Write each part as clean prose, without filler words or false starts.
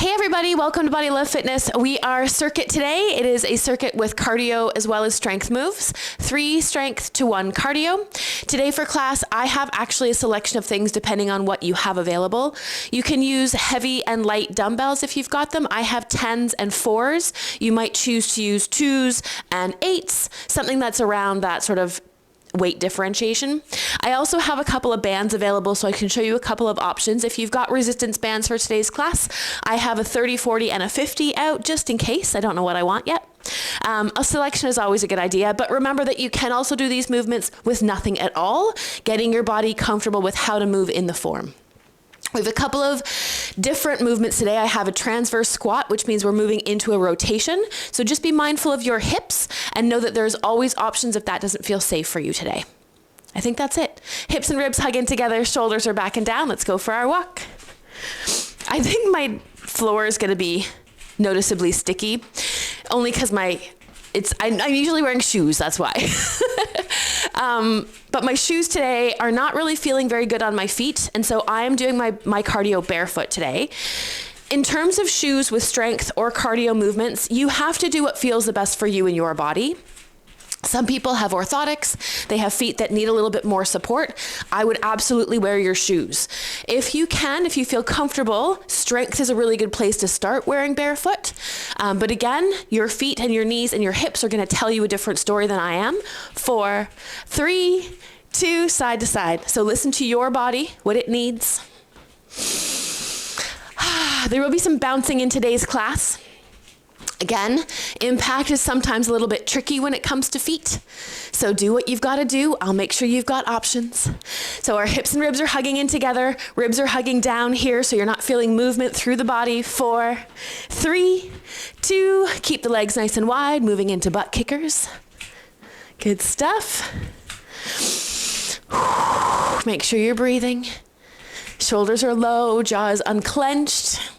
Hey everybody, welcome to Body Love Fitness. We are circuit today. It is a circuit with cardio as well as strength moves. 3 strength to 1 cardio. Today for class, I have actually a selection of things depending on what you have available. You can use heavy and light dumbbells if you've got them. I have 10s and 4s. You might choose to use 2s and 8s, something that's around that sort of weight differentiation. I also have a couple of bands available, so I can show you a couple of options. If you've got resistance bands for today's class, I have a 30, 40, and a 50 out just in case. I don't know what I want yet. A selection is always a good idea, but remember that you can also do these movements with nothing at all, getting your body comfortable with how to move in the form. We have a couple of different movements today. I have a transverse squat, which means we're moving into a rotation. So just be mindful of your hips and know that there's always options if that doesn't feel safe for you today. I think that's it. Hips and ribs hugging together, shoulders are back and down. Let's go for our walk. I think my floor is going to be noticeably sticky, only because I'm usually wearing shoes, that's why. But my shoes today are not really feeling very good on my feet, and so I am doing my cardio barefoot today. In terms of shoes with strength or cardio movements, you have to do what feels the best for you and your body. Some people have orthotics. They have feet that need a little bit more support. I would absolutely wear your shoes. If you can, if you feel comfortable, strength is a really good place to start wearing barefoot. But again, your feet and your knees and your hips are going to tell you a different story than I am. 4, 3, 2, side to side. So listen to your body, what it needs. There will be some bouncing in today's class. Again, impact is sometimes a little bit tricky when it comes to feet. So do what you've got to do. I'll make sure you've got options. So our hips and ribs are hugging in together. Ribs are hugging down here so you're not feeling movement through the body. 4, 3, 2, keep the legs nice and wide, moving into butt kickers. Good stuff. Make sure you're breathing. Shoulders are low, jaw is unclenched.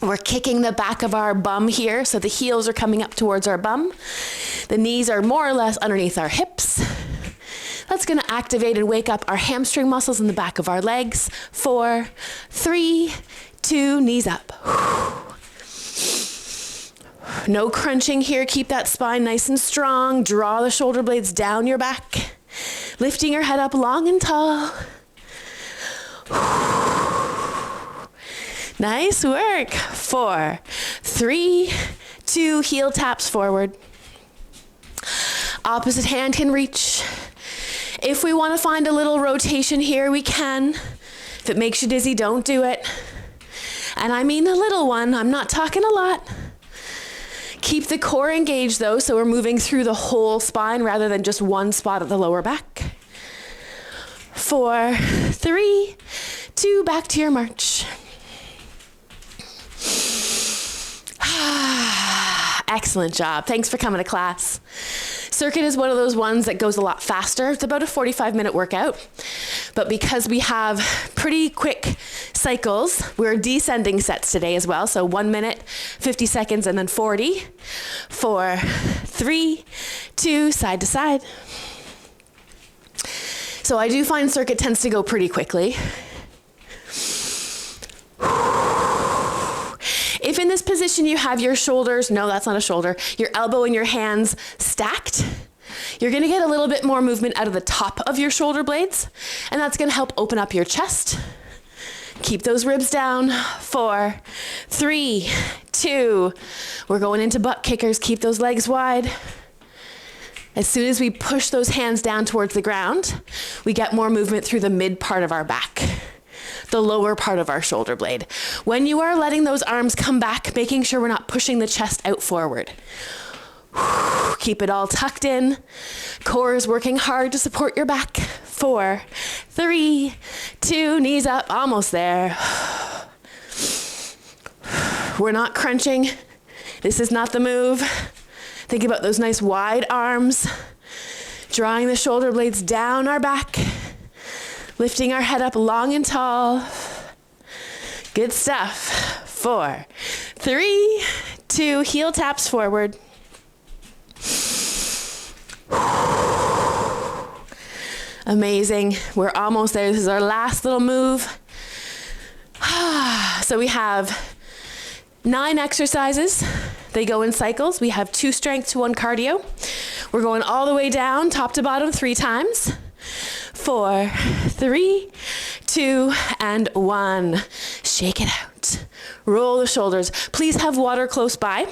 We're kicking the back of our bum here, so the heels are coming up towards our bum. The knees are more or less underneath our hips. That's going to activate and wake up our hamstring muscles in the back of our legs. 4, 3, 2, knees up. No crunching here. Keep that spine nice and strong. Draw the shoulder blades down your back. Lifting your head up long and tall. Nice work. 4, 3, 2, heel taps forward. Opposite hand can reach. If we want to find a little rotation here, we can. If it makes you dizzy, don't do it. And I mean a little one. I'm not talking a lot. Keep the core engaged though, so we're moving through the whole spine rather than just one spot at the lower back. 4, 3, 2, back to your march. Excellent job. Thanks for coming to class. Circuit is one of those ones that goes a lot faster. It's about a 45-minute workout. But because we have pretty quick cycles, we're descending sets today as well. So 1 minute, 50 seconds, and then 40. 4, 3, 2, side to side. So I do find circuit tends to go pretty quickly. If in this position you have your shoulders, no, that's not a shoulder, your elbow and your hands stacked, you're going to get a little bit more movement out of the top of your shoulder blades, and that's going to help open up your chest. Keep those ribs down. 4, 3, 2, we're going into butt kickers. Keep those legs wide. As soon as we push those hands down towards the ground, we get more movement through the mid part of our back, the lower part of our shoulder blade. When you are letting those arms come back, making sure we're not pushing the chest out forward. Keep it all tucked in. Core is working hard to support your back. 4, 3, 2, knees up, almost there. We're not crunching. This is not the move. Think about those nice wide arms. Drawing the shoulder blades down our back. Lifting our head up long and tall. Good stuff. 4, 3, 2, heel taps forward. Amazing. We're almost there. This is our last little move. So we have 9 exercises. They go in cycles. We have 2 strength to 1 cardio. We're going all the way down, top to bottom 3 times. 4, 3, 2, and 1. Shake it out. Roll the shoulders. Please have water close by.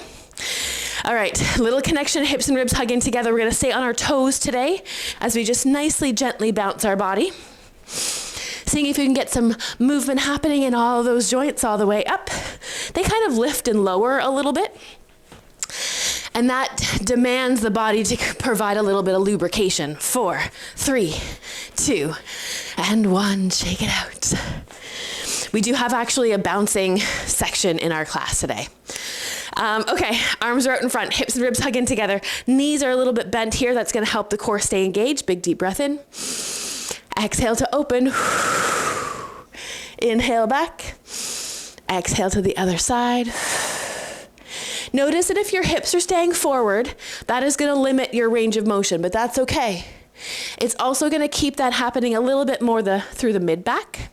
All right, little connection, hips and ribs hugging together. We're gonna stay on our toes today as we just nicely, gently bounce our body. Seeing if you can get some movement happening in all of those joints all the way up. They kind of lift and lower a little bit. And that demands the body to provide a little bit of lubrication. 4, 3, 2, and 1. Shake it out. We do have actually a bouncing section in our class today. Okay, arms are out in front, hips and ribs hugging together. Knees are a little bit bent here. That's gonna help the core stay engaged. Big deep breath in. Exhale to open. Inhale back. Exhale to the other side. Notice that if your hips are staying forward, that is gonna limit your range of motion, but that's okay. It's also gonna keep that happening a little bit more through the mid-back,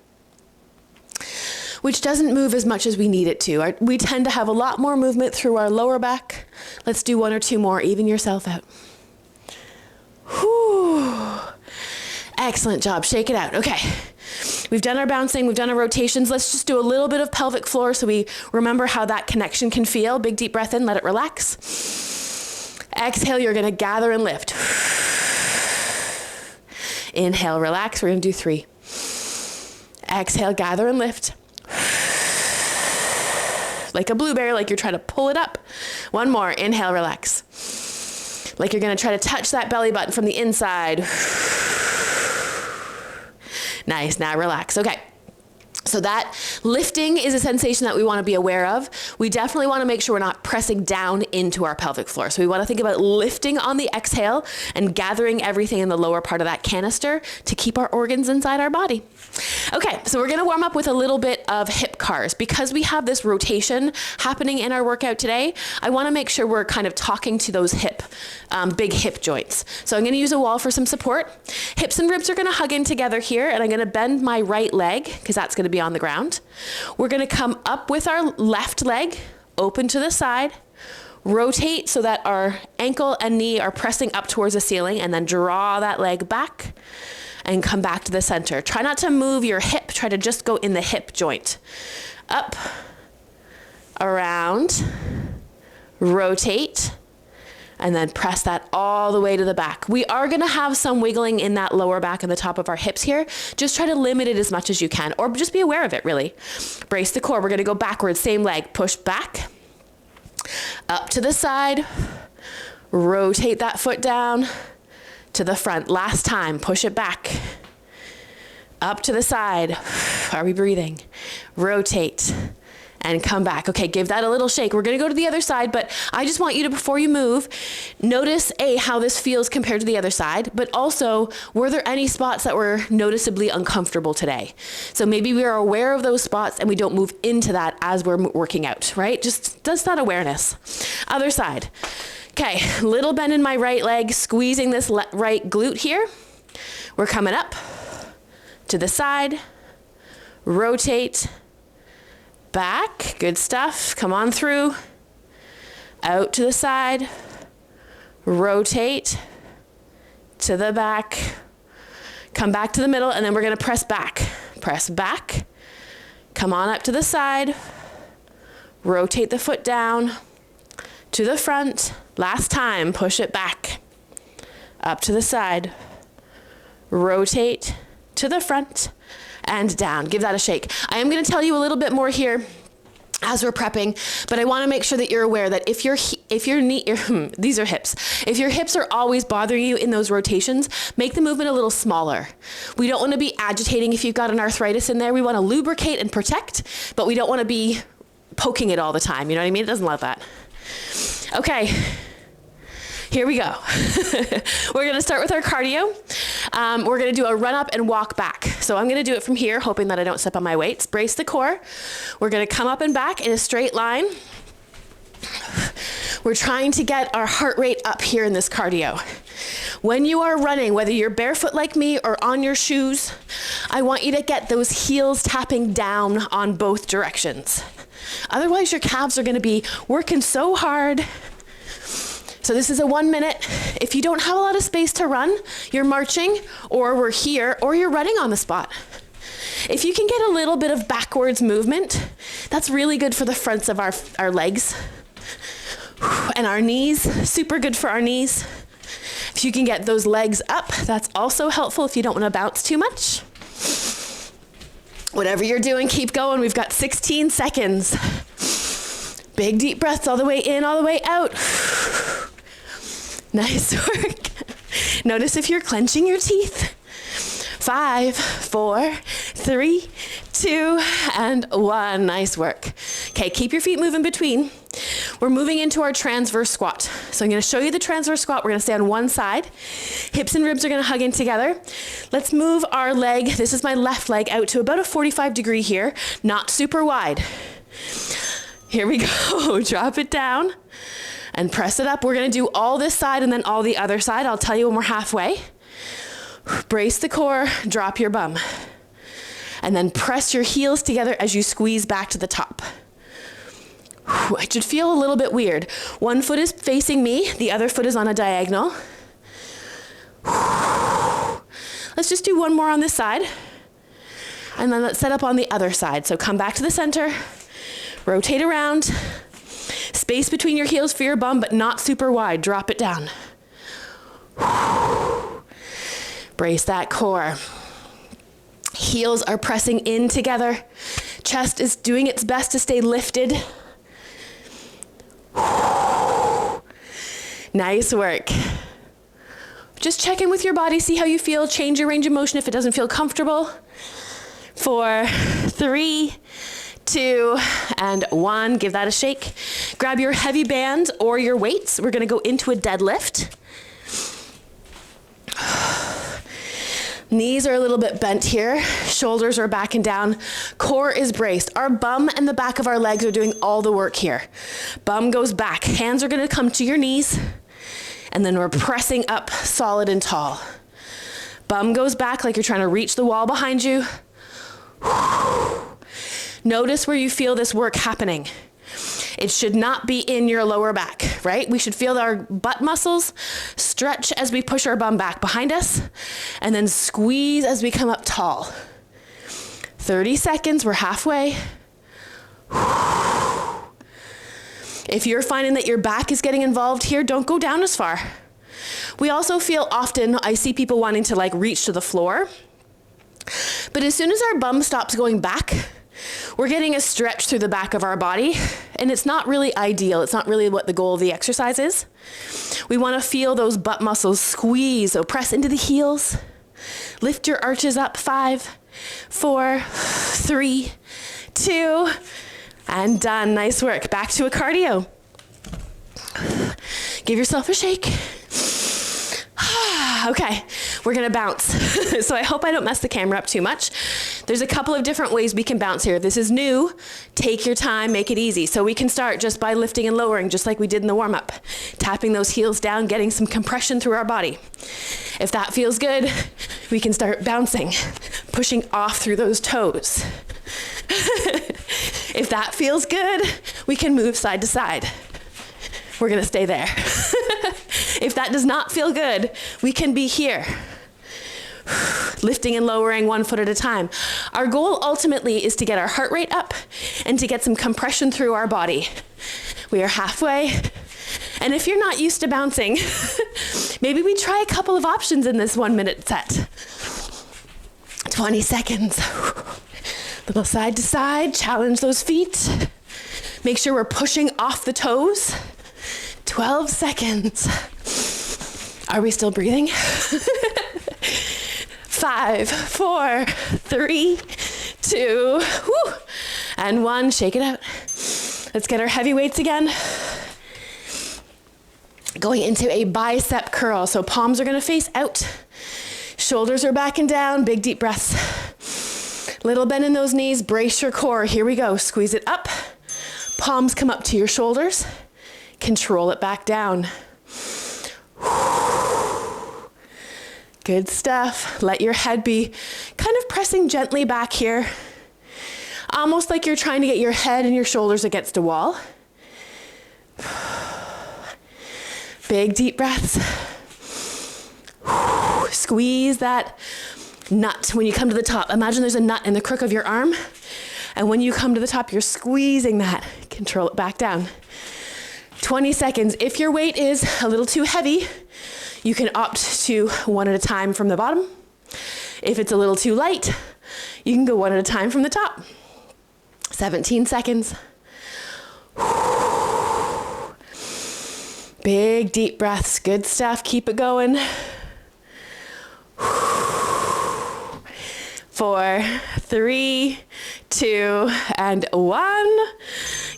which doesn't move as much as we need it to. We tend to have a lot more movement through our lower back. Let's do 1 or 2 more, even yourself out. Whew. Excellent job, shake it out. Okay, we've done our bouncing, we've done our rotations. Let's just do a little bit of pelvic floor so we remember how that connection can feel. Big deep breath in, let it relax. Exhale, you're gonna gather and lift. Inhale, relax, we're gonna do 3. Exhale, gather and lift. Like a blueberry, like you're trying to pull it up. 1 more, inhale, relax. Like you're gonna try to touch that belly button from the inside. Nice, now relax. Okay, so that lifting is a sensation that we wanna be aware of. We definitely wanna make sure we're not pressing down into our pelvic floor. So we wanna think about lifting on the exhale and gathering everything in the lower part of that canister to keep our organs inside our body. Okay, so we're gonna warm up with a little bit of hip cars. Because we have this rotation happening in our workout today, I wanna make sure we're kind of talking to those big hip joints. So I'm gonna use a wall for some support. Hips and ribs are gonna hug in together here, and I'm gonna bend my right leg, because that's gonna be on the ground. We're gonna come up with our left leg, open to the side, rotate so that our ankle and knee are pressing up towards the ceiling, and then draw that leg back and come back to the center. Try not to move your hip, try to just go in the hip joint. Up, around, rotate, and then press that all the way to the back. We are gonna have some wiggling in that lower back and the top of our hips here. Just try to limit it as much as you can, or just be aware of it, really. Brace the core, we're gonna go backwards, same leg, push back, up to the side, rotate that foot down, to the front. Last time, push it back. Up to the side. Are we breathing? Rotate and come back. Okay, give that a little shake. We're gonna go to the other side, but I just want you to, before you move, notice how this feels compared to the other side, but also, were there any spots that were noticeably uncomfortable today? So maybe we are aware of those spots and we don't move into that as we're working out, right? Just that awareness. Other side. Okay, little bend in my right leg, squeezing this right glute here. We're coming up to the side, rotate, back, good stuff, come on through, out to the side, rotate, to the back, come back to the middle, and then we're gonna press back, come on up to the side, rotate the foot down, to the front, last time, push it back, up to the side, rotate to the front, and down. Give that a shake. I am gonna tell you a little bit more here as we're prepping, but I wanna make sure that you're aware that if your these are hips. If your hips are always bothering you in those rotations, make the movement a little smaller. We don't wanna be agitating if you've got an arthritis in there. We wanna lubricate and protect, but we don't wanna be poking it all the time. You know what I mean? It doesn't love that. Okay, here we go. We're gonna start with our cardio. We're gonna do a run up and walk back. So I'm gonna do it from here, hoping that I don't step on my weights. Brace the core. We're gonna come up and back in a straight line. We're trying to get our heart rate up here in this cardio. When you are running, whether you're barefoot like me or on your shoes, I want you to get those heels tapping down on both directions. Otherwise, your calves are gonna be working so hard. So this is a 1 minute. If you don't have a lot of space to run, you're marching, or we're here, or you're running on the spot. If you can get a little bit of backwards movement, that's really good for the fronts of our legs and our knees, super good for our knees. If you can get those legs up, that's also helpful if you don't want to bounce too much. Whatever you're doing, keep going. We've got 16 seconds. Big deep breaths all the way in, all the way out. Nice work. Notice if you're clenching your teeth. 5, 4, 3, 2, and 1. Nice work. Okay, keep your feet moving between. We're moving into our transverse squat. So I'm going to show you the transverse squat. We're going to stay on one side. Hips and ribs are going to hug in together. Let's move our leg, this is my left leg, out to about a 45 degree here, not super wide. Here we go. Drop it down and press it up. We're going to do all this side and then all the other side. I'll tell you when we're halfway. Brace the core, drop your bum. And then press your heels together as you squeeze back to the top. It should feel a little bit weird. One foot is facing me, the other foot is on a diagonal. Let's just do one more on this side. And then let's set up on the other side. So come back to the center, rotate around, space between your heels for your bum, but not super wide. Drop it down. Brace that core. Heels are pressing in together. Chest is doing its best to stay lifted. Nice work. Just check in with your body, see how you feel. Change your range of motion if it doesn't feel comfortable. 4, 3, 2, and 1. Give that a shake. Grab your heavy bands or your weights. We're gonna go into a deadlift. Knees are a little bit bent here. Shoulders are back and down. Core is braced. Our bum and the back of our legs are doing all the work here. Bum goes back. Hands are gonna come to your knees. And then we're pressing up solid and tall. Bum goes back like you're trying to reach the wall behind you. Notice where you feel this work happening. It should not be in your lower back, right? We should feel our butt muscles stretch as we push our bum back behind us, and then squeeze as we come up tall. 30 seconds, we're halfway. If you're finding that your back is getting involved here, don't go down as far. We also feel often, I see people wanting to like reach to the floor, but as soon as our bum stops going back, we're getting a stretch through the back of our body, and it's not really ideal. It's not really what the goal of the exercise is. We want to feel those butt muscles squeeze, so press into the heels. Lift your arches up. 5, 4, 3, 2, and done. Nice work. Back to a cardio. Give yourself a shake. Okay, we're gonna bounce. So I hope I don't mess the camera up too much. There's a couple of different ways we can bounce here. This is new. Take your time, make it easy. So we can start just by lifting and lowering, just like we did in the warm-up. Tapping those heels down, getting some compression through our body. If that feels good, we can start bouncing, pushing off through those toes. If that feels good, we can move side to side. We're gonna stay there. If that does not feel good, we can be here. Lifting and lowering one foot at a time. Our goal ultimately is to get our heart rate up and to get some compression through our body. We are halfway. And if you're not used to bouncing, maybe we try a couple of options in this 1 minute set. 20 seconds. Little side to side, challenge those feet. Make sure we're pushing off the toes. 12 seconds. Are we still breathing? 5, 4, 3, 2, and 1. Shake it out. Let's get our heavy weights again. Going into a bicep curl. So palms are gonna face out. Shoulders are back and down. Big deep breaths. Little bend in those knees. Brace your core. Here we go. Squeeze it up. Palms come up to your shoulders. Control it back down. Good stuff. Let your head be kind of pressing gently back here. Almost like you're trying to get your head and your shoulders against a wall. Big deep breaths. Squeeze that nut when you come to the top. Imagine there's a nut in the crook of your arm. And when you come to the top, you're squeezing that. Control it back down. 20 seconds. If your weight is a little too heavy, you can opt to one at a time from the bottom. If it's a little too light, you can go one at a time from the top. 17 seconds. Big deep breaths. Good stuff. Keep it going. 4, 3, 2, and 1.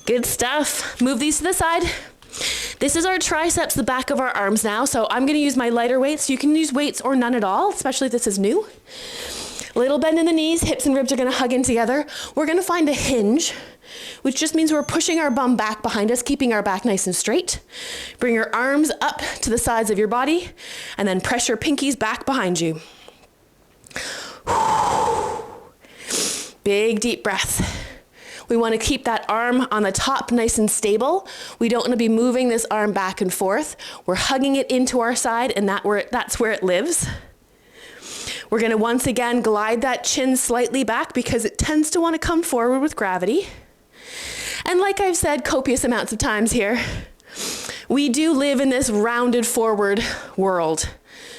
Good stuff. Move these to the side. This is our triceps, the back of our arms now. So I'm going to use my lighter weights. You can use weights or none at all, especially if this is new. Little bend in the knees, hips and ribs are going to hug in together. We're going to find a hinge, which just means we're pushing our bum back behind us, keeping our back nice and straight. Bring your arms up to the sides of your body, and then press your pinkies back behind you. Big deep breath. We want to keep that arm on the top nice and stable. We don't want to be moving this arm back and forth. We're hugging it into our side, and that's where it lives. We're going to once again glide that chin slightly back because it tends to want to come forward with gravity. And like I've said copious amounts of times here, we do live in this rounded forward world.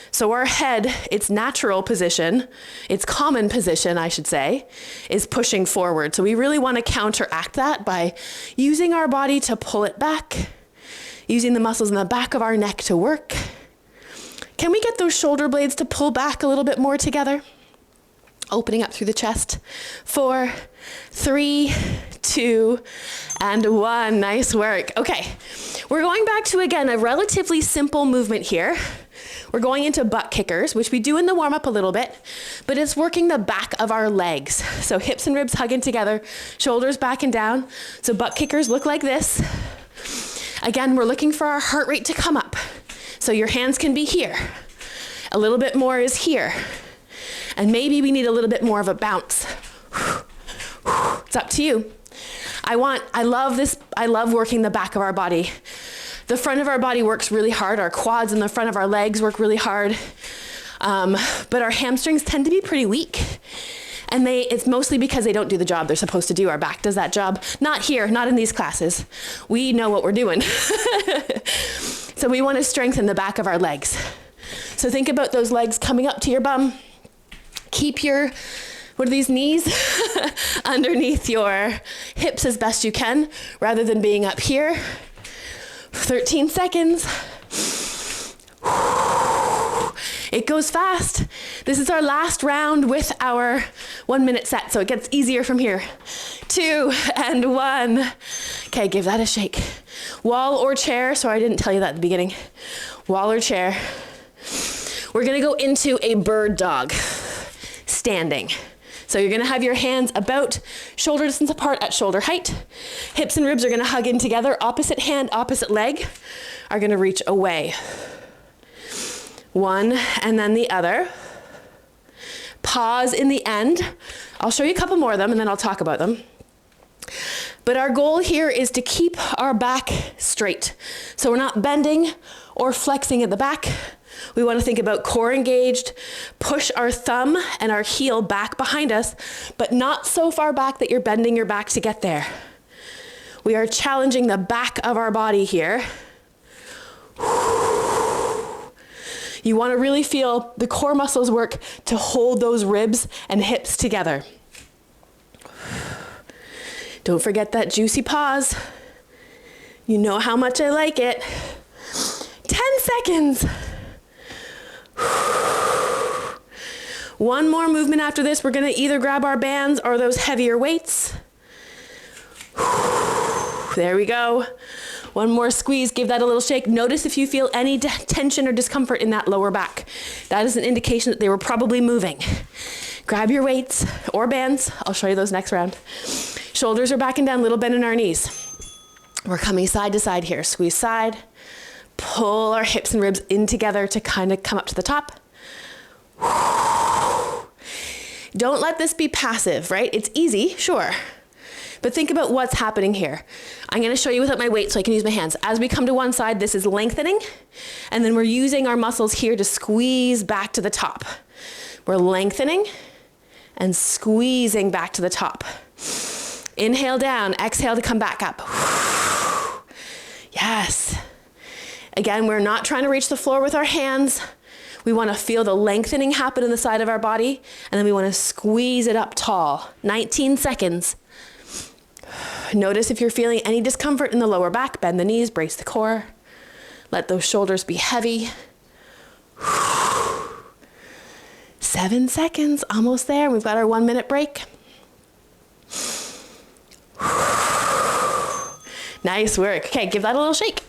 So our head, its natural position, its common position, I should say, is pushing forward. So we really want to counteract that by using our body to pull it back, using the muscles in the back of our neck to work. Can we get those shoulder blades to pull back a little bit more together? Opening up through the chest. 4, 3, 2, and 1. Nice work. Okay, we're going back to, again, a relatively simple movement here. We're going into butt kickers, which we do in the warm-up a little bit, but it's working the back of our legs. So hips and ribs hugging together, shoulders back and down. So butt kickers look like this. Again, we're looking for our heart rate to come up. So your hands can be here. A little bit more is here. And maybe we need a little bit more of a bounce. It's up to you. I love this. I love working the back of our body. The front of our body works really hard. Our quads and the front of our legs work really hard. But our hamstrings tend to be pretty weak. And it's mostly because they don't do the job they're supposed to do. Our back does that job. Not here, not in these classes. We know what we're doing. So we want to strengthen the back of our legs. So think about those legs coming up to your bum. Keep your, what are these, knees? Underneath your hips as best you can, rather than being up here. 13 seconds. It goes fast. This is our last round with our 1-minute set, so it gets easier from here. 2 and 1. Okay, give that a shake. Wall or chair. Sorry, I didn't tell you that at the beginning. Wall or chair. We're gonna go into a bird dog, standing. So you're gonna have your hands about shoulder distance apart at shoulder height. Hips and ribs are gonna hug in together. Opposite hand, opposite leg are gonna reach away. One and then the other. Pause in the end. I'll show you a couple more of them and then I'll talk about them. But our goal here is to keep our back straight. So we're not bending or flexing at the back. We want to think about core engaged, push our thumb and our heel back behind us, but not so far back that you're bending your back to get there. We are challenging the back of our body here. You want to really feel the core muscles work to hold those ribs and hips together. Don't forget that juicy pause. You know how much I like it. 10 seconds. One more movement after this. We're going to either grab our bands or those heavier weights. There we go. One more squeeze. Give that a little shake. Notice if you feel any tension or discomfort in that lower back. That is an indication that they were probably moving. Grab your weights or bands. I'll show you those next round. Shoulders are back and down, little bend in our knees. We're coming side to side here. Squeeze side. Pull our hips and ribs in together to kind of come up to the top. Don't let this be passive, right? It's easy, sure. But think about what's happening here. I'm going to show you without my weight so I can use my hands. As we come to one side, this is lengthening, and then we're using our muscles here to squeeze back to the top. We're lengthening and squeezing back to the top. Inhale down, exhale to come back up. Yes. Again, we're not trying to reach the floor with our hands. We want to feel the lengthening happen in the side of our body, and then we want to squeeze it up tall. 19 seconds. Notice if you're feeling any discomfort in the lower back, bend the knees, brace the core. Let those shoulders be heavy. 7 seconds, almost there. We've got our 1 minute break. Nice work. Okay, give that a little shake.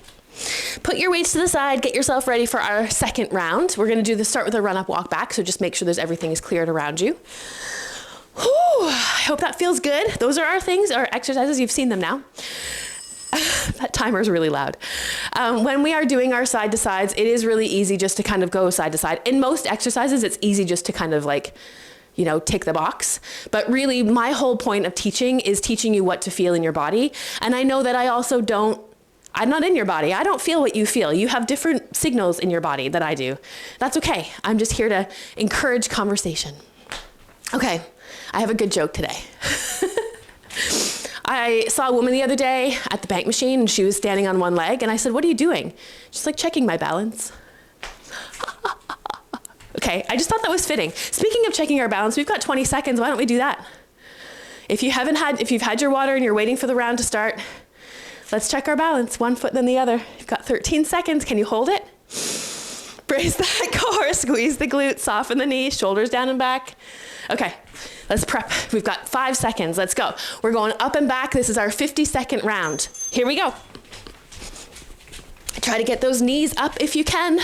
Put your weights to the side, get yourself ready for our second round. We're gonna start with a run up, walk back, so just make sure everything is cleared around you. Whew, I hope that feels good. Those are our things, our exercises, you've seen them now. That timer is really loud. When we are doing our side to sides, it is really easy just to kind of go side to side. In most exercises, it's easy just to kind of like, tick the box. But really, my whole point of teaching is teaching you what to feel in your body. And I know that I'm not in your body. I don't feel what you feel. You have different signals in your body that I do. That's okay. I'm just here to encourage conversation. Okay, I have a good joke today. I saw a woman the other day at the bank machine, and she was standing on one leg, and I said, "What are you doing?" She's like, "Checking my balance." Okay, I just thought that was fitting. Speaking of checking our balance, we've got 20 seconds. Why don't we do that? If you've had your water and you're waiting for the round to start, let's check our balance, one foot then the other. You've got 13 seconds. Can you hold it? Brace that core, squeeze the glutes, soften the knees, shoulders down and back. Okay, let's prep. We've got 5 seconds. Let's go. We're going up and back. This is our 50-second round. Here we go. Try to get those knees up if you can.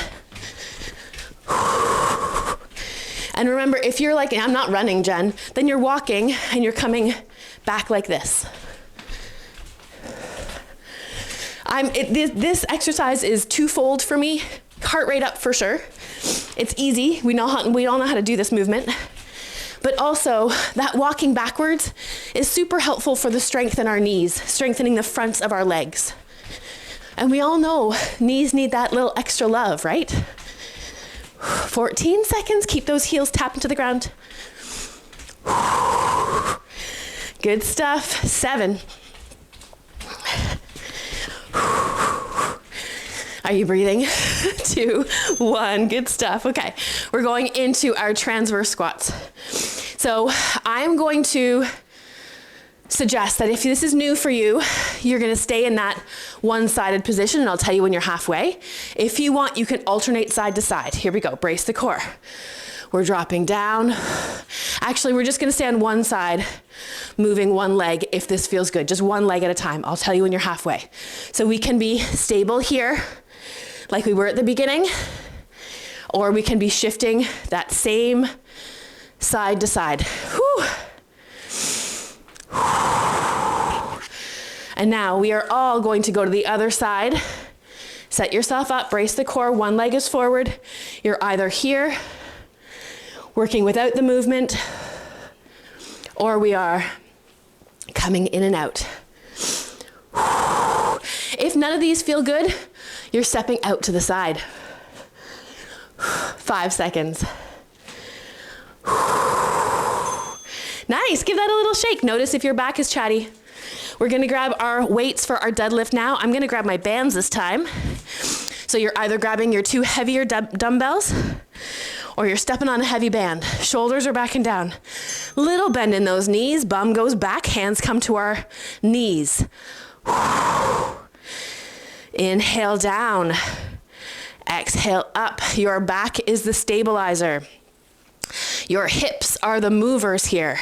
And remember, if you're like, I'm not running, Jen, then you're walking and you're coming back like this. This exercise is twofold for me. Heart rate up for sure. It's easy. We all know how to do this movement. But also, that walking backwards is super helpful for the strength in our knees, strengthening the fronts of our legs. And we all know knees need that little extra love, right? 14 seconds. Keep those heels tapping to the ground. Good stuff. 7. Are you breathing? 2, 1. Good stuff. Okay, we're going into our transverse squats. So I'm going to suggest that if this is new for you, you're going to stay in that one-sided position, and I'll tell you when you're halfway. If you want, you can alternate side to side. Here we go. Brace the core. We're dropping down. Actually, we're just going to stay on one side, moving one leg if this feels good. Just one leg at a time. I'll tell you when you're halfway. So we can be stable here, like we were at the beginning, or we can be shifting that same side to side. Whew. And now we are all going to go to the other side. Set yourself up, brace the core, one leg is forward. You're either here, working without the movement, or we are coming in and out. If none of these feel good, you're stepping out to the side. 5 seconds. Nice, give that a little shake. Notice if your back is chatty. We're gonna grab our weights for our deadlift now. I'm gonna grab my bands this time. So you're either grabbing your 2 heavier dumbbells, or you're stepping on a heavy band. Shoulders are back and down. Little bend in those knees, bum goes back, hands come to our knees. Inhale down, exhale up. Your back is the stabilizer. Your hips are the movers here.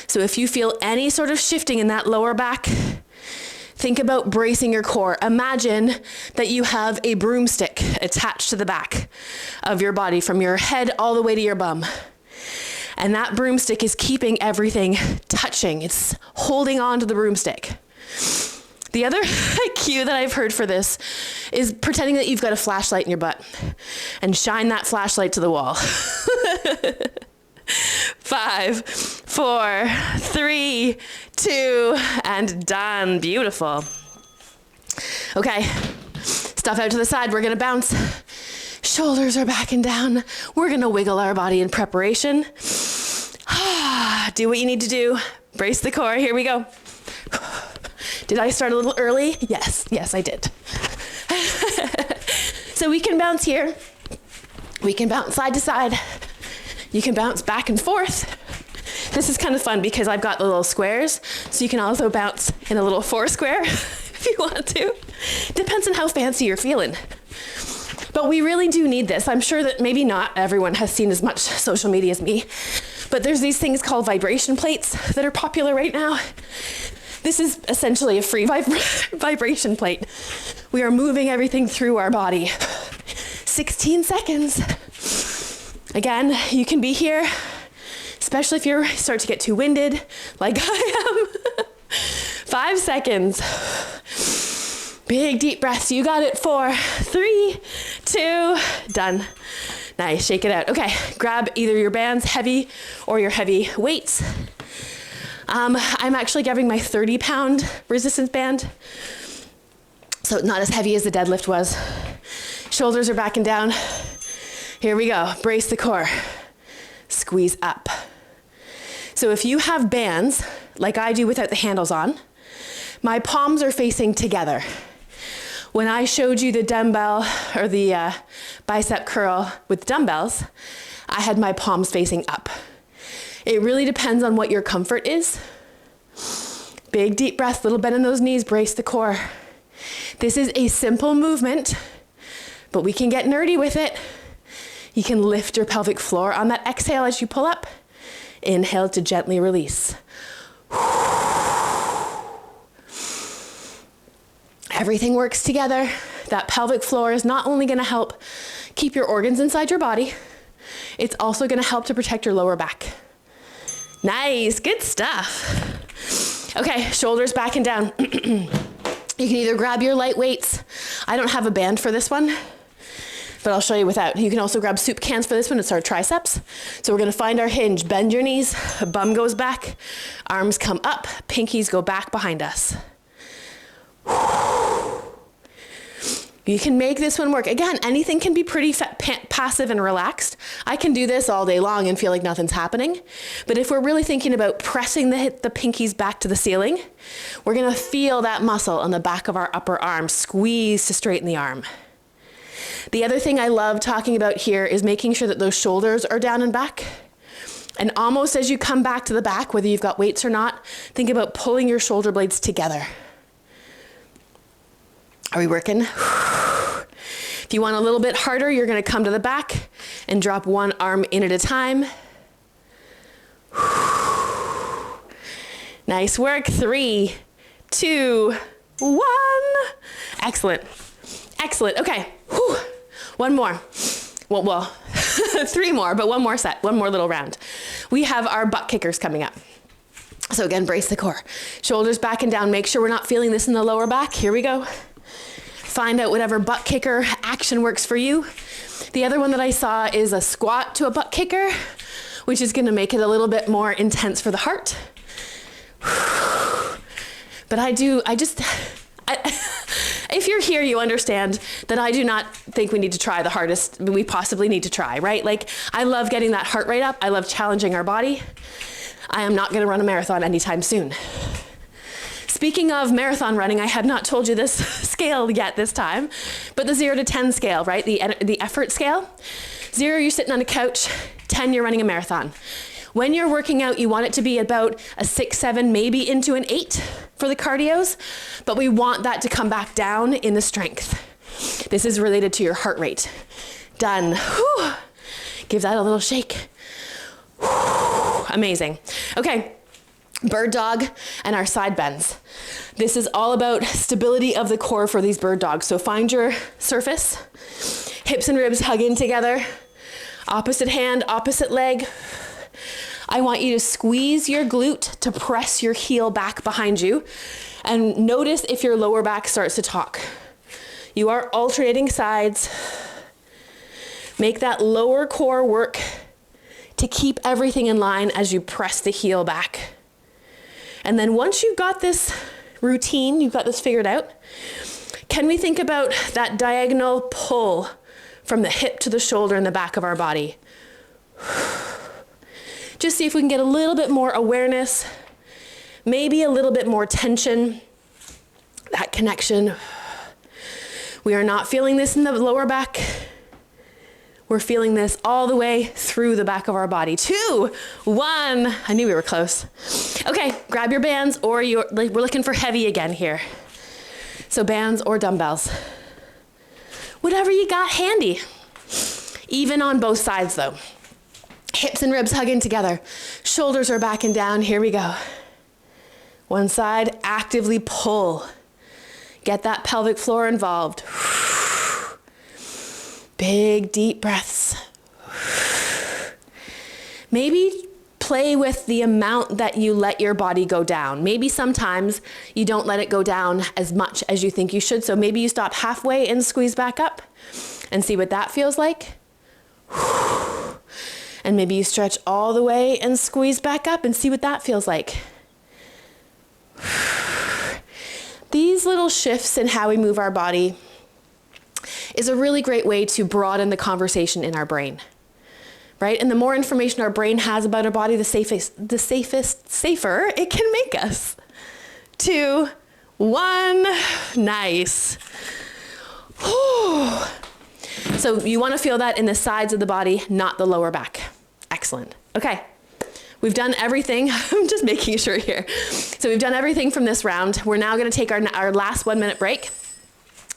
So if you feel any sort of shifting in that lower back, think about bracing your core. Imagine that you have a broomstick attached to the back of your body from your head all the way to your bum. And that broomstick is keeping everything touching. It's holding on to the broomstick. The other cue that I've heard for this is pretending that you've got a flashlight in your butt and shine that flashlight to the wall. 5, 4, 3, 2, and done. Beautiful. Okay, stuff out to the side. We're gonna bounce. Shoulders are back and down. We're gonna wiggle our body in preparation. Do what you need to do. Brace the core. Here we go. Did I start a little early? Yes, I did. So we can bounce here. We can bounce side to side. You can bounce back and forth. This is kind of fun because I've got the little squares, so you can also bounce in a little 4 square if you want to. Depends on how fancy you're feeling. But we really do need this. I'm sure that maybe not everyone has seen as much social media as me, but there's these things called vibration plates that are popular right now. This is essentially a free vibration plate. We are moving everything through our body. 16 seconds. Again, you can be here, especially if you start to get too winded, like I am. 5 seconds. Big deep breaths. You got it. 4, 3, 2, done. Nice. Shake it out. Okay. Grab either your bands, heavy, or your heavy weights. I'm actually grabbing my 30-pound resistance band, so not as heavy as the deadlift was. Shoulders are back and down. Here we go. Brace the core. Squeeze up. So if you have bands, like I do without the handles on, my palms are facing together. When I showed you the dumbbell or the bicep curl with dumbbells, I had my palms facing up. It really depends on what your comfort is. Big deep breath, little bend in those knees, brace the core. This is a simple movement, but we can get nerdy with it. You can lift your pelvic floor on that exhale as you pull up. Inhale to gently release. Everything works together. That pelvic floor is not only going to help keep your organs inside your body, it's also going to help to protect your lower back. Nice, good stuff. Okay, shoulders back and down. You can either grab your light weights. I don't have a band for this one, but I'll show you without. You can also grab soup cans for this one. It's our triceps. So we're gonna find our hinge. Bend your knees, bum goes back, arms come up, pinkies go back behind us. You can make this one work. Again, anything can be pretty passive and relaxed. I can do this all day long and feel like nothing's happening. But if we're really thinking about pressing the pinkies back to the ceiling, we're gonna feel that muscle on the back of our upper arm squeeze to straighten the arm. The other thing I love talking about here is making sure that those shoulders are down and back. And almost as you come back to the back, whether you've got weights or not, think about pulling your shoulder blades together. Are we working? If you want a little bit harder, you're gonna come to the back and drop one arm in at a time. Nice work. 3, 2, 1. Excellent. Excellent. Okay. Whew. One more. Well, 3 more, but one more set, one more little round. We have our butt kickers coming up. So again, brace the core. Shoulders back and down. Make sure we're not feeling this in the lower back. Here we go. Find out whatever butt kicker action works for you. The other one that I saw is a squat to a butt kicker, which is gonna make it a little bit more intense for the heart. But if you're here, you understand that I do not think we need to try the hardest we possibly need to try, right? Like, I love getting that heart rate up. I love challenging our body. I am not gonna run a marathon anytime soon. Speaking of marathon running, I have not told you this scale yet this time, but the 0 to 10 scale, right? The effort scale. 0, you're sitting on a couch. 10, you're running a marathon. When you're working out, you want it to be about a 6, 7, maybe into an 8 for the cardios, but we want that to come back down in the strength. This is related to your heart rate. Done. Whew. Give that a little shake. Whew. Amazing. Okay. Bird dog and our side bends. This is all about stability of the core for these bird dogs. So find your surface, hips and ribs hug in together, opposite hand, opposite leg. I want you to squeeze your glute to press your heel back behind you, and notice if your lower back starts to talk. You are alternating sides. Make that lower core work. to keep everything in line as you press the heel back. And then once you've got this routine, you've got this figured out, can we think about that diagonal pull from the hip to the shoulder and the back of our body? Just see if we can get a little bit more awareness, maybe a little bit more tension, that connection. We are not feeling this in the lower back. We're feeling this all the way through the back of our body. 2, 1. I knew we were close. Okay, grab your bands, or we're looking for heavy again here. So bands or dumbbells. Whatever you got handy. Even on both sides though. Hips and ribs hugging together. Shoulders are back and down. Here we go. One side, actively pull. Get that pelvic floor involved. Big, deep breaths. Maybe play with the amount that you let your body go down. Maybe sometimes you don't let it go down as much as you think you should. So maybe you stop halfway and squeeze back up and see what that feels like. And maybe you stretch all the way and squeeze back up and see what that feels like. These little shifts in how we move our body is a really great way to broaden the conversation in our brain, right? And the more information our brain has about our body, the safer it can make us. 2, 1, nice. Whew. So you want to feel that in the sides of the body, not the lower back. Excellent. Okay. We've done everything. I'm just making sure here. So we've done everything from this round. We're now going to take our last 1 minute break,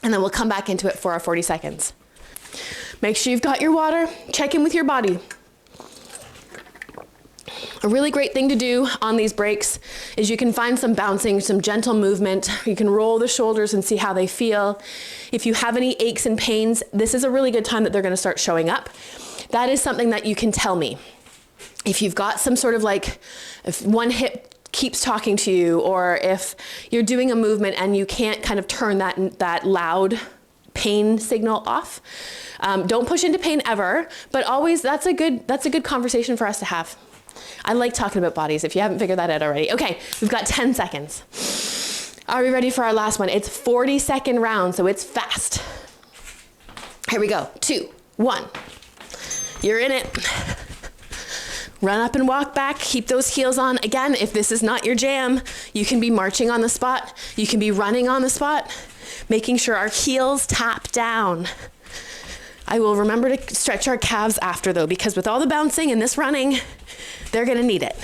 and then we'll come back into it for our 40 seconds. Make sure you've got your water. Check in with your body. A really great thing to do on these breaks is you can find some bouncing, some gentle movement. You can roll the shoulders and see how they feel. If you have any aches and pains, this is a really good time that they're going to start showing up. That is something that you can tell me. If you've got some sort of if one hip keeps talking to you, or if you're doing a movement and you can't kind of turn that loud pain signal off, don't push into pain ever, but always that's a good conversation for us to have. I like talking about bodies, if you haven't figured that out already. Okay, we've got 10 seconds. Are we ready for our last one? It's 40-second round, so it's fast. Here we go. 2, 1. You're in it. Run up and walk back. Keep those heels on. Again, if this is not your jam, you can be marching on the spot. You can be running on the spot, making sure our heels tap down. I will remember to stretch our calves after though, because with all the bouncing and this running, they're gonna need it.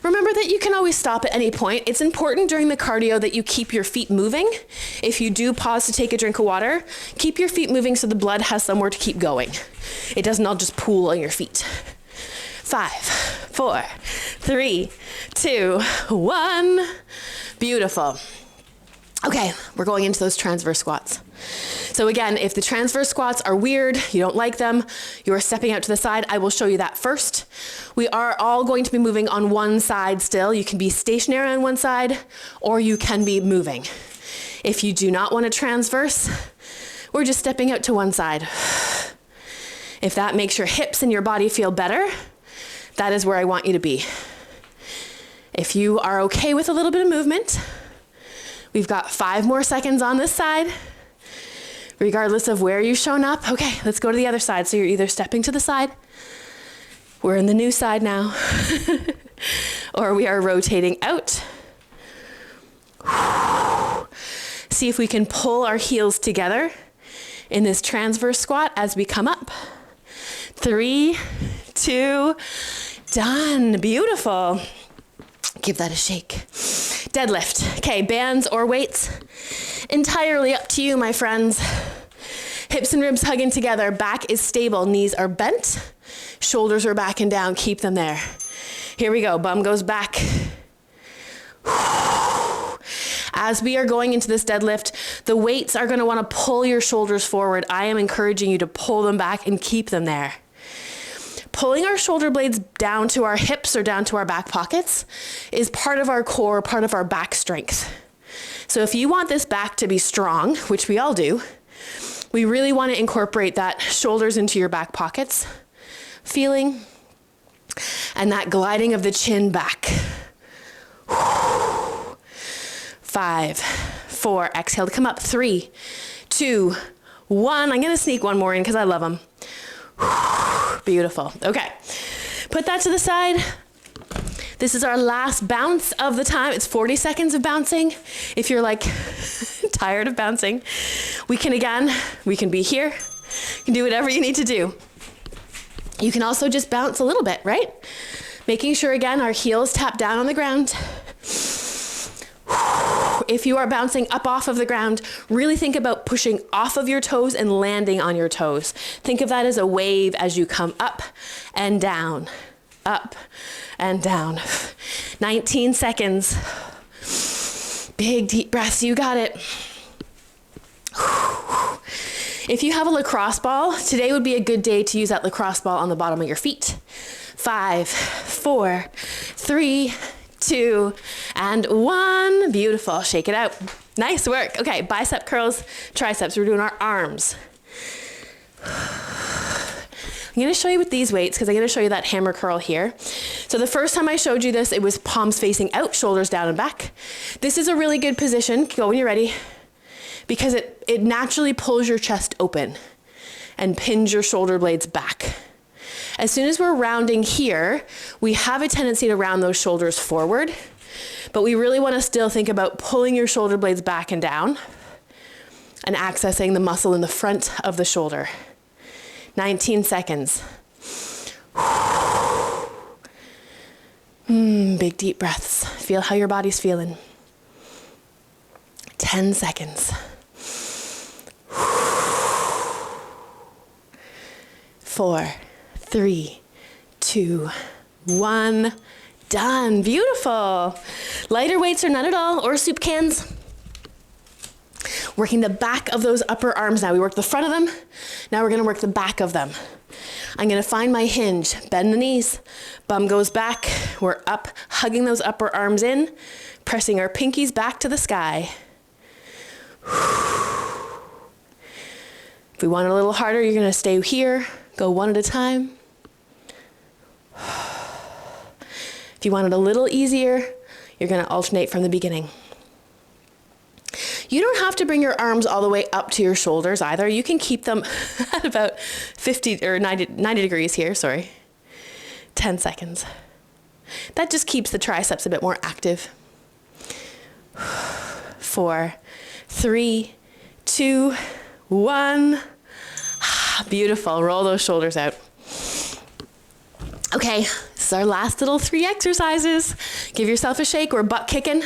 Remember that you can always stop at any point. It's important during the cardio that you keep your feet moving. If you do pause to take a drink of water, keep your feet moving so the blood has somewhere to keep going. It doesn't all just pool on your feet. 5, 4, 3, 2, 1. Beautiful. Okay, we're going into those transverse squats. So again, if the transverse squats are weird, you don't like them, you are stepping out to the side, I will show you that first. We are all going to be moving on one side still. You can be stationary on one side, or you can be moving. If you do not want to transverse, we're just stepping out to one side. If that makes your hips and your body feel better, that is where I want you to be. If you are okay with a little bit of movement, we've got 5 more seconds on this side, regardless of where you've shown up. Okay, let's go to the other side. So you're either stepping to the side, we're in the new side now, or we are rotating out. See if we can pull our heels together in this transverse squat as we come up. 3, 2, done. Beautiful. Give that a shake. Deadlift. Okay, bands or weights, entirely up to you, my friends. Hips and ribs hugging together. Back is stable. Knees are bent. Shoulders are back and down. Keep them there. Here we go. Bum goes back. As we are going into this deadlift, the weights are going to want to pull your shoulders forward. I am encouraging you to pull them back and keep them there. Pulling our shoulder blades down to our hips or down to our back pockets is part of our core, part of our back strength. So if you want this back to be strong, which we all do, We really want to incorporate that shoulders into your back pockets feeling and that gliding of the chin back. 5, 4, exhale to come up. 3, 2, 1. I'm gonna sneak one more in because I love them. Beautiful. Okay, put that to the side. This is our last bounce of the time. It's 40 seconds of bouncing. If you're like tired of bouncing, we can be here. You can do whatever you need to do. You can also just bounce a little bit, right? Making sure again, our heels tap down on the ground. If you are bouncing up off of the ground, really think about pushing off of your toes and landing on your toes. Think of that as a wave as you come up and down, up and down. 19 seconds. Big deep breaths, you got it. If you have a lacrosse ball, today would be a good day to use that lacrosse ball on the bottom of your feet. 5, 4, 3, 2, and 1. Beautiful. Shake it out. Nice work. Okay, bicep curls, triceps. We're doing our arms. I'm going to show you with these weights because I'm going to show you that hammer curl here. So the first time I showed you this, it was palms facing out, shoulders down and back. This is a really good position. Go when you're ready, because it naturally pulls your chest open and pins your shoulder blades back. As soon as we're rounding here, we have a tendency to round those shoulders forward, but we really want to still think about pulling your shoulder blades back and down and accessing the muscle in the front of the shoulder. 19 seconds. Big deep breaths. Feel how your body's feeling. 10 seconds. 4, 3, 2, 1. Done. Beautiful. Lighter weights or none at all, or soup cans. Working the back of those upper arms now. We worked the front of them. Now we're going to work the back of them. I'm going to find my hinge. Bend the knees. Bum goes back. We're up, hugging those upper arms in, pressing our pinkies back to the sky. If we want it a little harder, you're going to stay here. Go one at a time. If you want it a little easier, you're going to alternate from the beginning. You don't have to bring your arms all the way up to your shoulders either. You can keep them at about 50 or 90 degrees here, sorry. 10 seconds. That just keeps the triceps a bit more active. 4, 3, 2, 1. Beautiful. Roll those shoulders out. Okay, this is our last little 3 exercises. Give yourself a shake. We're butt kicking.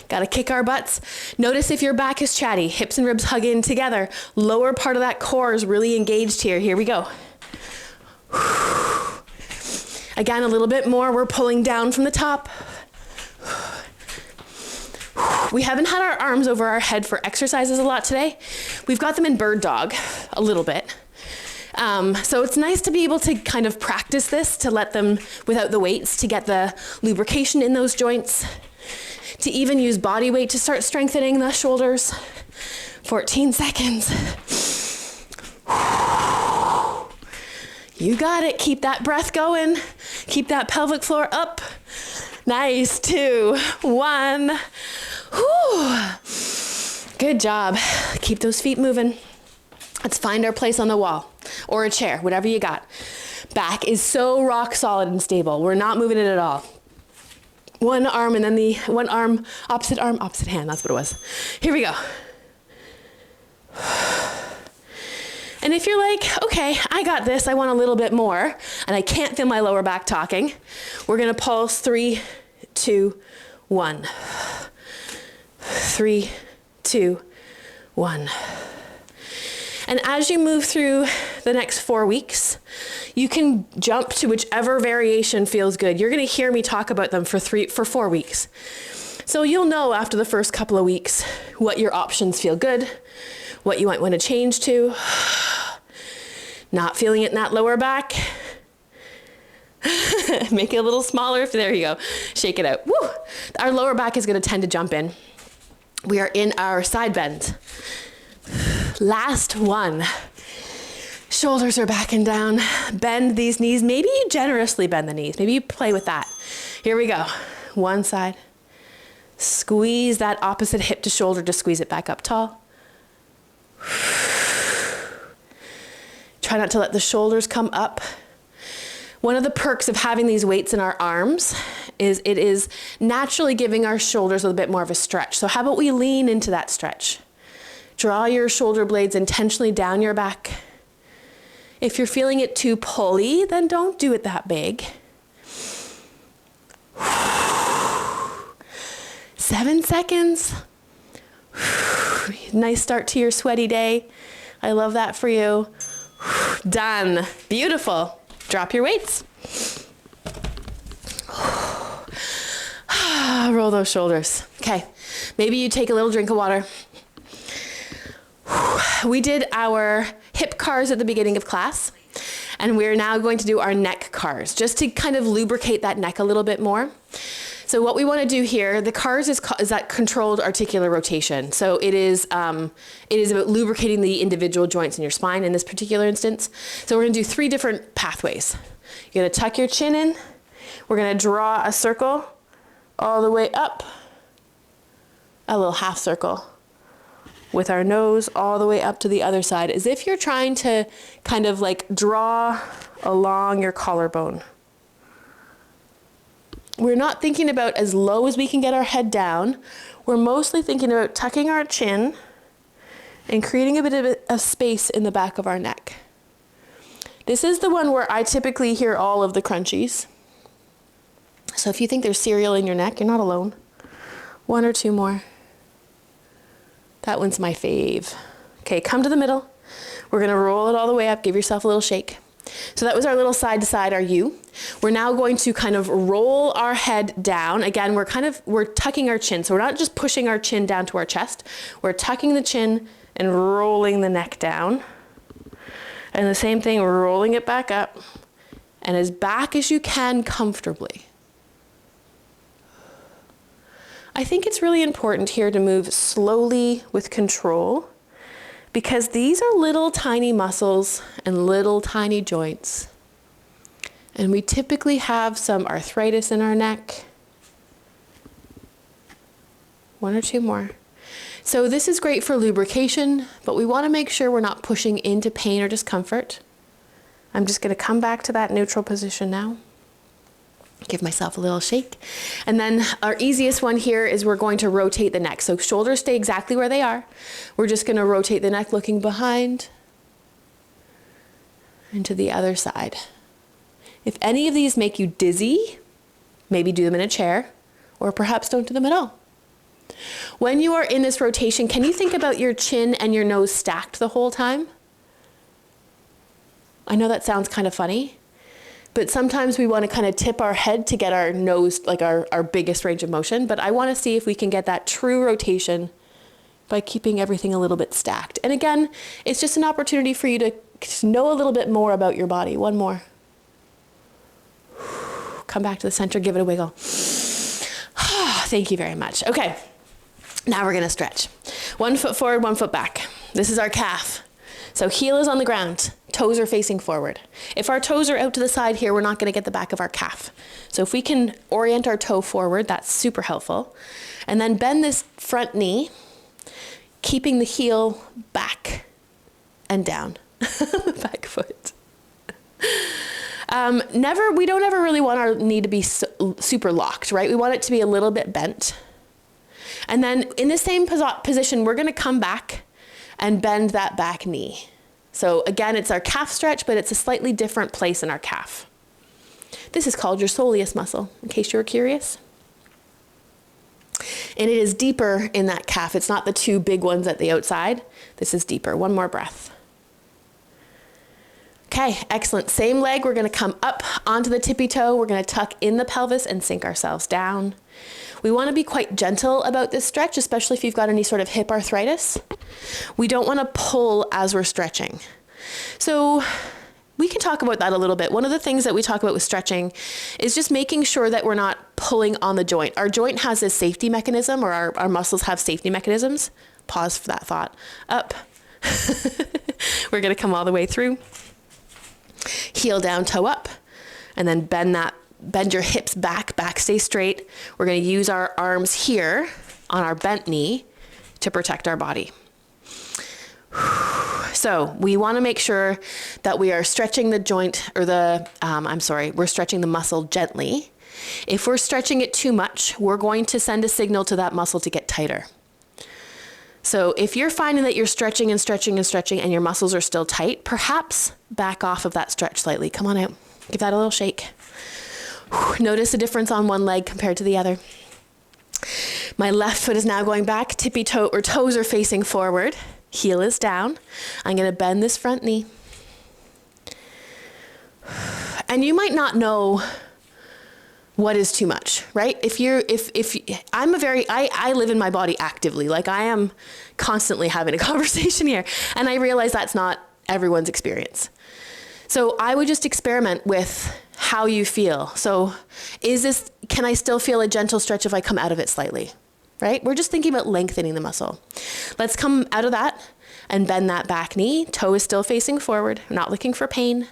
Got to kick our butts. Notice if your back is chatty, hips and ribs hug in together. Lower part of that core is really engaged here. Here we go. Again, a little bit more. We're pulling down from the top. We haven't had our arms over our head for exercises a lot today. We've got them in bird dog a little bit. So it's nice to be able to kind of practice this, to let them without the weights, to get the lubrication in those joints, to even use body weight to start strengthening the shoulders. 14 seconds. You got it. Keep that breath going. Keep that pelvic floor up. Nice. 2, 1. Whew. Good job. Keep those feet moving. Let's find our place on the wall or a chair, whatever you got. Back is so rock solid and stable. We're not moving it at all. One arm and then the one arm, opposite hand. That's what it was. Here we go. And if you're like, okay, I got this, I want a little bit more, and I can't feel my lower back talking, we're gonna pulse 3, 2, 1. 3, 2, 1. And as you move through the next 4 weeks, you can jump to whichever variation feels good. You're gonna hear me talk about them for 4 weeks. So you'll know after the first couple of weeks what your options feel good, what you might wanna change to. Not feeling it in that lower back. Make it a little smaller. There you go. Shake it out. Woo! Our lower back is gonna tend to jump in. We are in our side bend. Last one. Shoulders are back and down. Bend these knees. Maybe you generously bend the knees. Maybe you play with that. Here we go. One side. Squeeze that opposite hip to shoulder to squeeze it back up tall. Try not to let the shoulders come up. One of the perks of having these weights in our arms is it is naturally giving our shoulders a little bit more of a stretch. So how about we lean into that stretch? Draw your shoulder blades intentionally down your back. If you're feeling it too pulley, then don't do it that big. 7 seconds. Nice start to your sweaty day. I love that for you. Done. Beautiful. Drop your weights. Roll those shoulders. Okay. Maybe you take a little drink of water. We did our hip cars at the beginning of class, and we're now going to do our neck cars, just to kind of lubricate that neck a little bit more. So what we want to do here, the cars is that controlled articular rotation. So it is about lubricating the individual joints in your spine in this particular instance. So we're going to do 3 different pathways. You're going to tuck your chin in. We're going to draw a circle all the way up, a little half circle, with our nose all the way up to the other side, as if you're trying to kind of like draw along your collarbone. We're not thinking about as low as we can get our head down. We're mostly thinking about tucking our chin and creating a bit of a space in the back of our neck. This is the one where I typically hear all of the crunchies. So if you think there's cereal in your neck, you're not alone. 1 or 2 more. That one's my fave. Okay, come to the middle. We're gonna roll it all the way up. Give yourself a little shake. So that was our little side to side, our U. We're now going to kind of roll our head down. Again, we're tucking our chin. So we're not just pushing our chin down to our chest. We're tucking the chin and rolling the neck down. And the same thing, we're rolling it back up and as back as you can comfortably. I think it's really important here to move slowly with control, because these are little tiny muscles and little tiny joints. And we typically have some arthritis in our neck. 1 or 2 more. So this is great for lubrication, but we want to make sure we're not pushing into pain or discomfort. I'm just going to come back to that neutral position now. Give myself a little shake. And then our easiest one here is we're going to rotate the neck. So shoulders stay exactly where they are. We're just going to rotate the neck looking behind and to the other side. If any of these make you dizzy, maybe do them in a chair, or perhaps don't do them at all. When you are in this rotation, can you think about your chin and your nose stacked the whole time? I know that sounds kind of funny, but sometimes we want to kind of tip our head to get our nose, like our biggest range of motion. But I want to see if we can get that true rotation by keeping everything a little bit stacked. And again, it's just an opportunity for you to know a little bit more about your body. 1 more. Come back to the center, give it a wiggle. Thank you very much. Okay, now we're gonna stretch. 1 foot forward, 1 foot back. This is our calf. So heel is on the ground, toes are facing forward. If our toes are out to the side here, we're not gonna get the back of our calf. So if we can orient our toe forward, that's super helpful. And then bend this front knee, keeping the heel back and down, back foot. We don't ever really want our knee to be super locked, right? We want it to be a little bit bent. And then in the same position, we're gonna come back and bend that back knee. So again, it's our calf stretch, but it's a slightly different place in our calf. This is called your soleus muscle, in case you were curious. And it is deeper in that calf. It's not the 2 big ones at the outside. This is deeper. 1 more breath. Okay, excellent. Same leg, we're gonna come up onto the tippy toe. We're gonna tuck in the pelvis and sink ourselves down. We wanna be quite gentle about this stretch, especially if you've got any sort of hip arthritis. We don't wanna pull as we're stretching. So we can talk about that a little bit. One of the things that we talk about with stretching is just making sure that we're not pulling on the joint. Our joint has this safety mechanism, or our muscles have safety mechanisms. Pause for that thought. Up, We're going to come all the way through. Heel down, toe up, and then bend your hips back stay straight. We're going to use our arms here on our bent knee to protect our body. So we want to make sure that we are stretching the joint or we're stretching the muscle gently. If we're stretching it too much, we're going to send a signal to that muscle to get tighter. So if you're finding that you're stretching and stretching and stretching and your muscles are still tight, perhaps back off of that stretch slightly. Come on out. Give that a little shake. Notice the difference on one leg compared to the other. My left foot is now going back. Tippy toe or toes are facing forward. Heel is down. I'm going to bend this front knee. And you might not know what is too much, right? I live in my body actively. Like I am constantly having a conversation here. And I realize that's not everyone's experience. So I would just experiment with how you feel. So can I still feel a gentle stretch if I come out of it slightly, right? We're just thinking about lengthening the muscle. Let's come out of that and bend that back knee. Toe is still facing forward. We're not looking for pain.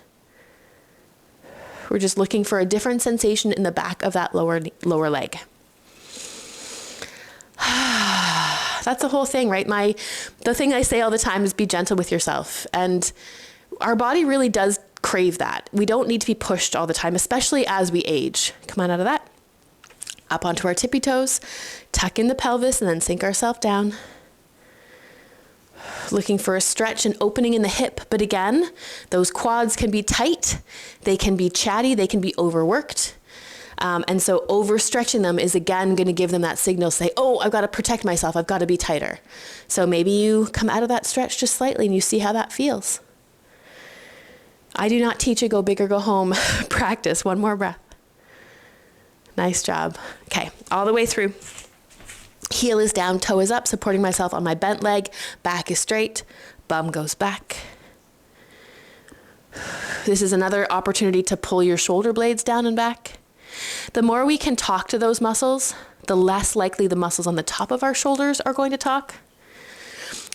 We're just looking for a different sensation in the back of that lower leg. That's the whole thing, right? The thing I say all the time is be gentle with yourself. And our body really does crave that. We don't need to be pushed all the time, especially as we age. Come on out of that. Up onto our tippy toes, tuck in the pelvis, and then sink ourselves down. Looking for a stretch and opening in the hip. But again, those quads can be tight, they can be chatty, they can be overworked. And so overstretching them is again going to give them that signal, say, oh, I've got to protect myself, I've got to be tighter. So maybe you come out of that stretch just slightly and you see how that feels. I do not teach a go big or go home practice. One more breath. Nice job. Okay, all the way through. Heel is down, toe is up, supporting myself on my bent leg. Back is straight, bum goes back. This is another opportunity to pull your shoulder blades down and back. The more we can talk to those muscles, the less likely the muscles on the top of our shoulders are going to talk.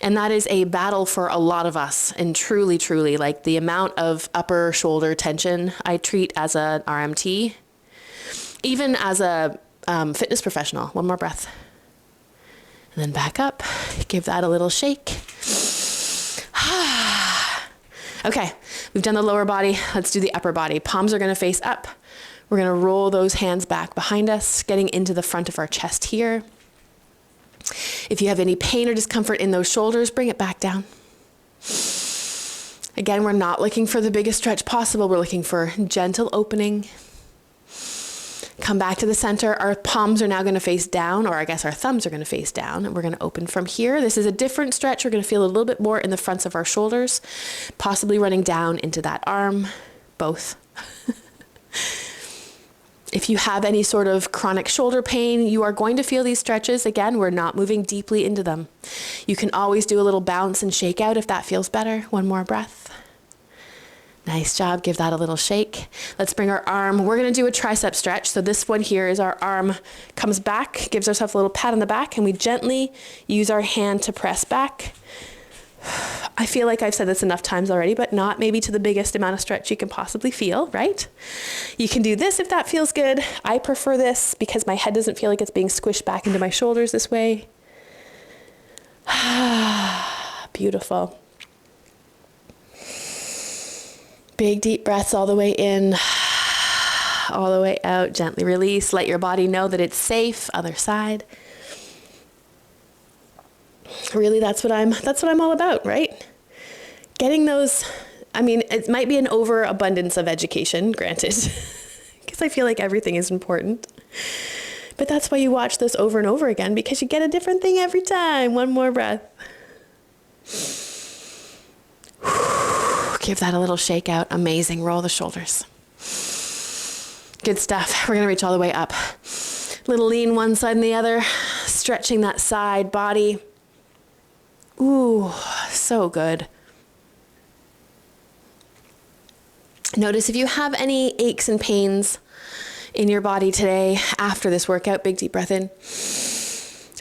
And that is a battle for a lot of us. And truly, truly, like the amount of upper shoulder tension I treat as an RMT, even as a fitness professional. One more breath. And then back up. Give that a little shake. Okay, we've done the lower body. Let's do the upper body. Palms are going to face up. We're going to roll those hands back behind us, getting into the front of our chest here. If you have any pain or discomfort in those shoulders, bring it back down. Again, we're not looking for the biggest stretch possible. We're looking for gentle opening. Come back to the center. Our palms are now going to face down, or I guess our thumbs are going to face down, and we're going to open from here. This is a different stretch. We're going to feel a little bit more in the fronts of our shoulders, possibly running down into that arm, both. If you have any sort of chronic shoulder pain, you are going to feel these stretches. Again, we're not moving deeply into them. You can always do a little bounce and shake out if that feels better. One more breath. Nice job. Give that a little shake. Let's bring our arm. We're going to do a tricep stretch. So this one here is our arm comes back, gives ourselves a little pat on the back, and we gently use our hand to press back. I feel like I've said this enough times already, but not maybe to the biggest amount of stretch you can possibly feel, right? You can do this if that feels good. I prefer this because my head doesn't feel like it's being squished back into my shoulders this way. Beautiful. Big deep breaths all the way in, all the way out. Gently release. Let your body know that it's safe. Other side. Really, that's what I'm all about, right? Getting those, I mean, it might be an overabundance of education, granted, because I feel like everything is important. But that's why you watch this over and over again, because you get a different thing every time. One more breath. Give that a little shake out. Amazing. Roll the shoulders. Good stuff. We're going to reach all the way up. Little lean one side and the other, stretching that side body. Ooh, so good. Notice if you have any aches and pains in your body today after this workout, big deep breath in.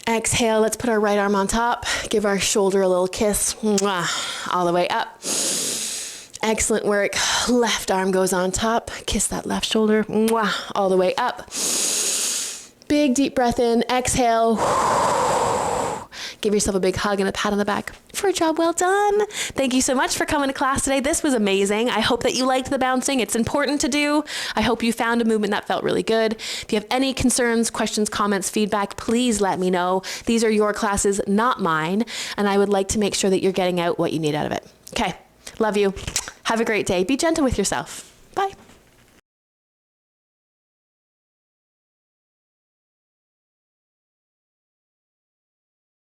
Exhale, let's put our right arm on top. Give our shoulder a little kiss. Mwah. All the way up. Excellent work. Left arm goes on top. Kiss that left shoulder. Mwah. All the way up. Big deep breath in. Exhale. Give yourself a big hug and a pat on the back for a job well done. Thank you so much for coming to class today. This was amazing. I hope that you liked the bouncing. It's important to do. I hope you found a movement that felt really good. If you have any concerns, questions, comments, feedback, please let me know. These are your classes, not mine. And I would like to make sure that you're getting out what you need out of it. Okay. Love you. Have a great day. Be gentle with yourself. Bye.